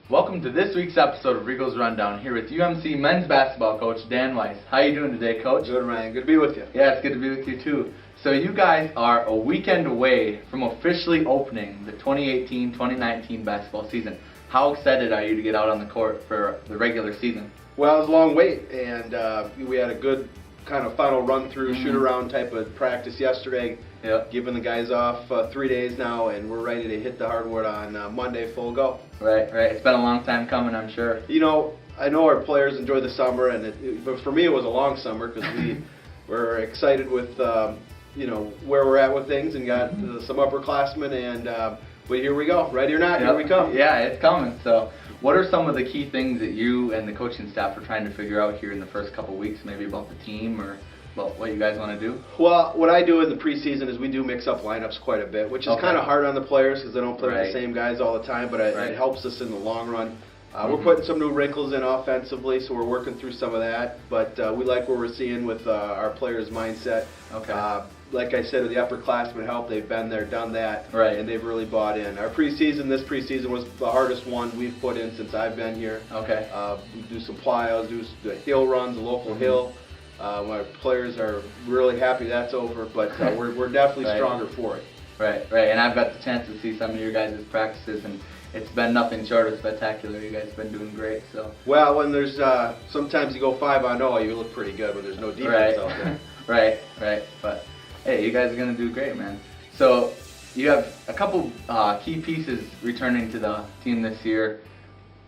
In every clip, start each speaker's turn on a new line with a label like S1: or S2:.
S1: Welcome to this week's episode of Regal's Rundown, here with UMC men's basketball coach Dan Weisse. How you doing today, Coach?
S2: Good, Ryan. Good to be with you.
S1: Yeah, it's good to be with you too. So you guys are a weekend away from officially opening the 2018-2019 basketball season. How excited are you to get out on the court for the regular season?
S2: Well, it was a long wait, and we had a good kind of final run-through, shoot-around type of practice yesterday.
S1: Yep.
S2: Giving the guys off 3 days now, and we're ready to hit the hardwood on Monday full go.
S1: Right. It's been a long time coming, I'm sure.
S2: You know, I know our players enjoy the summer, but for me it was a long summer because we were excited with where we're at with things and got some upperclassmen, and but here we go. Ready or not, Here we come.
S1: Yeah, it's coming. So what are some of the key things that you and the coaching staff are trying to figure out here in the first couple of weeks, maybe about the team or about what you guys want to do?
S2: Well, what I do in the preseason is we do mix up lineups quite a bit, which is kind of hard on the players because they don't play with the same guys all the time, but it helps us in the long run. We're putting some new wrinkles in offensively, so we're working through some of that, but we like what we're seeing with our players' mindset. Like I said, with the upperclassmen help, they've been there, done that, and they've really bought in. Our this preseason was the hardest one we've put in since I've been here. We do some plyos, do the hill runs, the local hill. My players are really happy that's over, but we're definitely stronger for it.
S1: Right, and I've got the chance to see some of your guys' practices, and it's been nothing short of spectacular. You guys have been doing great. So.
S2: Well, when there's sometimes you go 5-on-0, you look pretty good when there's no defense out there.
S1: Right. But hey, you guys are gonna do great, man. So you have a couple key pieces returning to the team this year.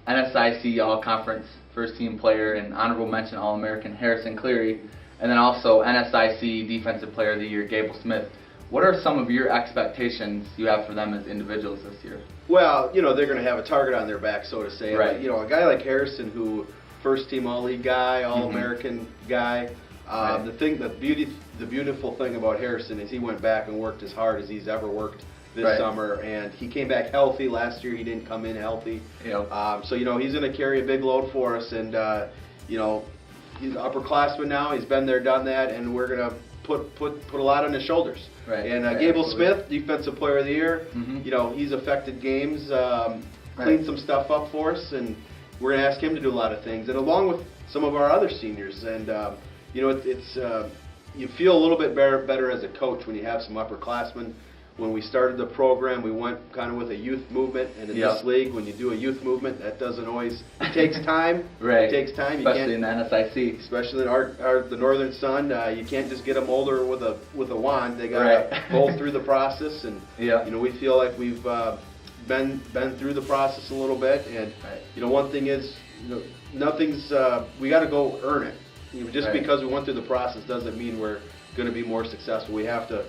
S1: NSIC All-Conference first-team player and honorable mention All-American Harrison Cleary, and then also NSIC Defensive Player of the Year Gable Smith. What are some of your expectations you have for them as individuals this year?
S2: Well, they're going to have a target on their back, so to say. Right. A guy like Harrison, who first-team All-League guy, All-American guy. The beautiful thing about Harrison is he went back and worked as hard as he's ever worked this summer, and he came back healthy. Last year he didn't come in healthy. So he's going to carry a big load for us, and he's an upperclassman now. He's been there, done that, and we're going to put a lot on his shoulders. And Gable Smith, Defensive Player of the Year. He's affected games, cleaned some stuff up for us, and we're going to ask him to do a lot of things, and along with some of our other seniors. And you feel a little bit better as a coach when you have some upperclassmen. When we started the program, we went kind of with a youth movement, and in this league, when you do a youth movement, that doesn't always, it takes time. It takes time.
S1: Especially in the NSIC.
S2: Especially in the Northern Sun, you can't just get them older with a wand. They got to go through the process, and we feel like we've been through the process a little bit. And one thing is, nothing's we got to go earn it. Just because we went through the process doesn't mean we're going to be more successful. We have to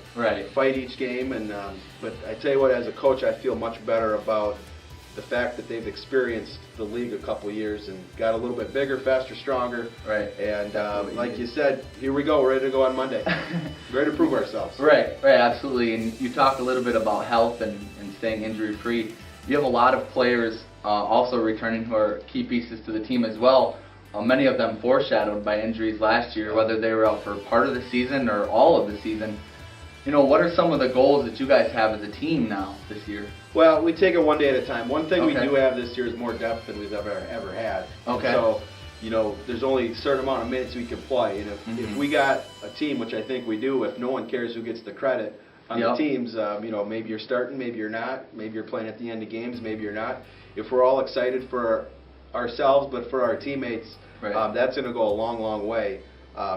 S2: fight each game, and but I tell you what, as a coach, I feel much better about the fact that they've experienced the league a couple years and got a little bit bigger, faster, stronger. And like you said, here we go. We're ready to go on Monday. Ready to prove ourselves.
S1: Right, absolutely. And you talked a little bit about health and staying injury-free. You have a lot of players also returning who are key pieces to the team as well. Many of them foreshadowed by injuries last year, whether they were out for part of the season or all of the season. What are some of the goals that you guys have as a team now this year?
S2: Well, we take it one day at a time. One thing we do have this year is more depth than we've ever had. So, there's only a certain amount of minutes we can play. And if we got a team, which I think we do, if no one cares who gets the credit on the teams, maybe you're starting, maybe you're not, maybe you're playing at the end of games, maybe you're not. If we're all excited for ourselves, but for our teammates, that's going to go a long, long way.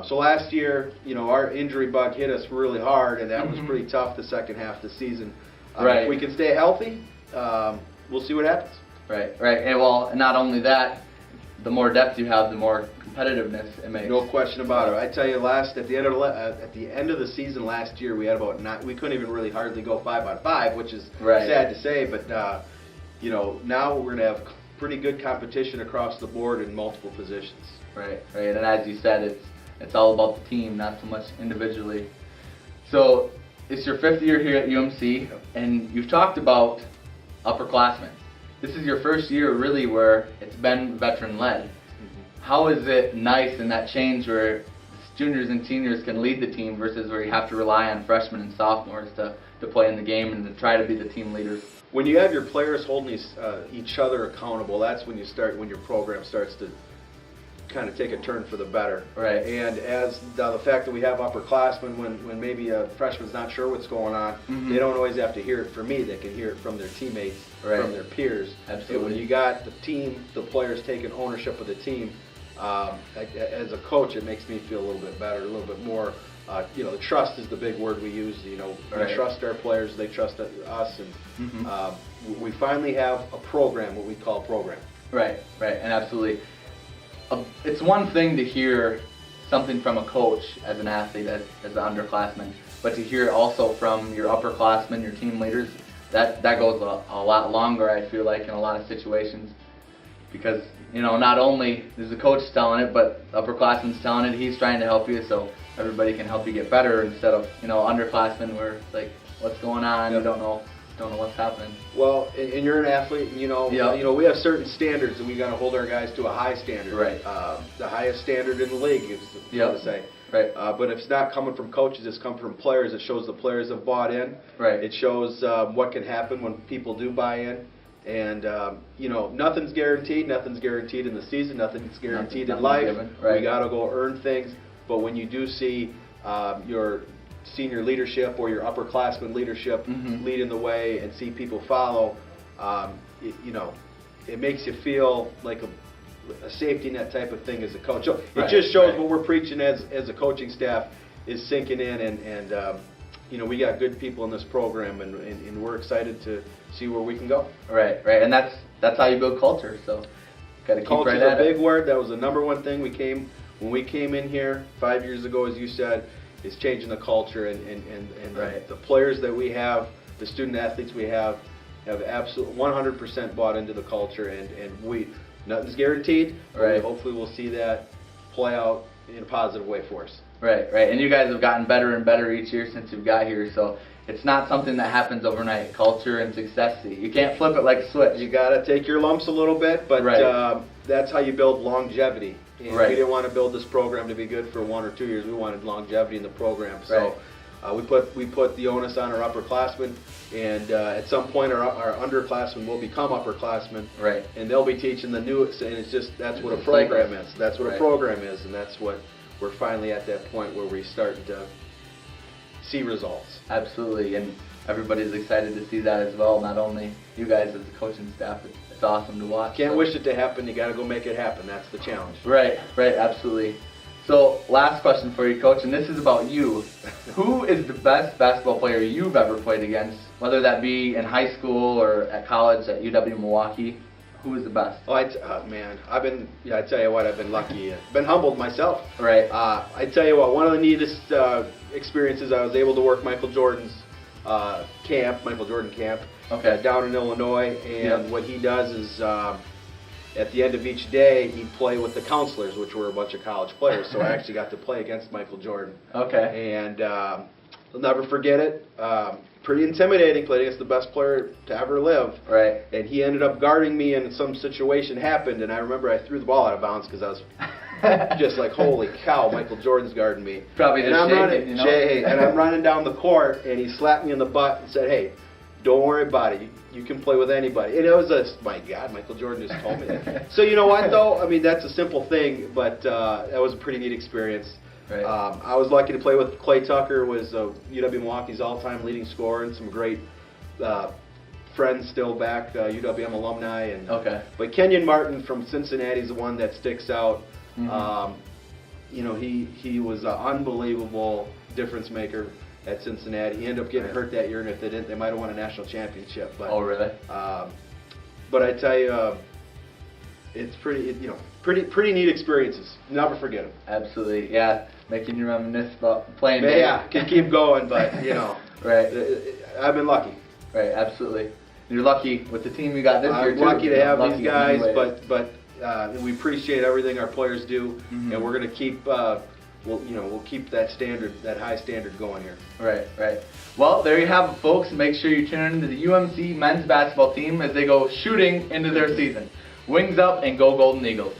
S2: So last year, our injury bug hit us really hard, and that was pretty tough the second half of the season. If we can stay healthy, we'll see what happens.
S1: And well, not only that, the more depth you have, the more competitiveness it makes.
S2: No question about it. I tell you, at the end of the season last year, we had about 9. We couldn't even really hardly go 5-on-5, which is sad to say. But now we're going to have pretty good competition across the board in multiple positions.
S1: And as you said, it's all about the team, not so much individually. So it's your 5th year here at UMC, and you've talked about upperclassmen. This is your first year really where it's been veteran-led. How is it nice in that change where juniors and seniors can lead the team versus where you have to rely on freshmen and sophomores to play in the game and to try to be the team leaders?
S2: when you have your players holding each other accountable, that's when your program starts to kind of take a turn for the better.
S1: Right.
S2: And as the fact that we have upperclassmen, when maybe a freshman's not sure what's going on, they don't always have to hear it from me. They can hear it from their teammates, from their peers.
S1: Absolutely.
S2: And when you got the team, the players taking ownership of the team, as a coach, it makes me feel a little bit better, a little bit more. The trust is the big word we use. We trust our players, they trust us, and we finally have a program, what we call a program.
S1: Right, and absolutely. It's one thing to hear something from a coach as an athlete, as an underclassman, but to hear it also from your upperclassmen, your team leaders, that goes a lot longer, I feel like, in a lot of situations. Because, not only is the coach telling it, but the upperclassman's telling it, he's trying to help you, so everybody can help you get better, instead of, underclassmen where it's like, what's going on, you don't know what's happening.
S2: Well, and you're an athlete, and we have certain standards, and we got to hold our guys to a high standard.
S1: Right.
S2: The highest standard in the league, is to say.
S1: Right.
S2: But if it's not coming from coaches, it's coming from players. It shows the players have bought in.
S1: Right.
S2: It shows what can happen when people do buy in. And nothing's guaranteed. Nothing's guaranteed in the season. Nothing's guaranteed in life.
S1: Given. Right.
S2: We got to go earn things. But when you do see your senior leadership or your upperclassmen leadership leading the way and see people follow, it makes you feel like a safety net type of thing as a coach. So it just shows what we're preaching as a coaching staff is sinking in, and we got good people in this program, and we're excited to see where we can go.
S1: Right, and that's how you build culture. So got to keep
S2: culture
S1: right at it.
S2: Culture is a big word. That was the number one thing when we came in here 5 years ago, as you said, is changing the culture, and the players that we have, the student athletes we have absolutely 100% bought into the culture, and nothing's guaranteed.
S1: Right.
S2: Hopefully we'll see that play out in a positive way for us.
S1: Right, and you guys have gotten better and better each year since you've got here, so it's not something that happens overnight. Culture and success, you can't flip it like a switch.
S2: You got to take your lumps a little bit, but that's how you build longevity. And we didn't want to build this program to be good for 1 or 2 years. We wanted longevity in the program. So we put the onus on our upperclassmen, and at some point our underclassmen will become upperclassmen.
S1: Right.
S2: And they'll be teaching the newest, and that's what a program is. That's what a program is, and that's what we're finally at that point where we're starting to see results.
S1: Absolutely, and everybody's excited to see that as well. Not only you guys as the coaching staff, it's awesome to watch.
S2: Can't wish it to happen. You got to go make it happen. That's the challenge.
S1: Right, absolutely. So, last question for you, Coach, and this is about you. Who is the best basketball player you've ever played against, whether that be in high school or at college at UW-Milwaukee? Who is the best?
S2: Man, I tell you what, I've been lucky. Been humbled myself.
S1: Right.
S2: I tell you what, one of the neatest experiences, I was able to work Michael Jordan's Michael Jordan camp, down in Illinois, and what he does is at the end of each day, he'd play with the counselors, which were a bunch of college players, so I actually got to play against Michael Jordan.
S1: Okay.
S2: And I'll never forget it. Pretty intimidating, played against the best player to ever live.
S1: Right.
S2: And he ended up guarding me, and some situation happened, and I remember I threw the ball out of bounds because I was just like, holy cow, Michael Jordan's guarding me.
S1: Probably just shaking,
S2: and I'm running down the court, and he slapped me in the butt and said, hey, don't worry about it. You can play with anybody. And it was my God, Michael Jordan just told me that. So you know what, though? I mean, that's a simple thing, but that was a pretty neat experience.
S1: Right.
S2: I was lucky to play with Clay Tucker, was UW-Milwaukee's all-time leading scorer, and some great friends still back, UWM alumni. And but Kenyon Martin from Cincinnati is the one that sticks out. He was an unbelievable difference maker at Cincinnati. He ended up getting hurt that year, and if they didn't, they might have won a national championship. But,
S1: oh, really?
S2: But I tell you, it's pretty neat experiences. Never forget them.
S1: Absolutely, yeah. Making you reminisce about playing.
S2: Yeah, can keep going, but
S1: right.
S2: I've been lucky.
S1: Right, absolutely. You're lucky with the team you got this year too.
S2: I'm lucky to have these guys, but we appreciate everything our players do, and we're going to keep. We'll keep that standard, that high standard going here.
S1: Right. Well, there you have it, folks. Make sure you tune into the UMC men's basketball team as they go shooting into their season. Wings up and go Golden Eagles.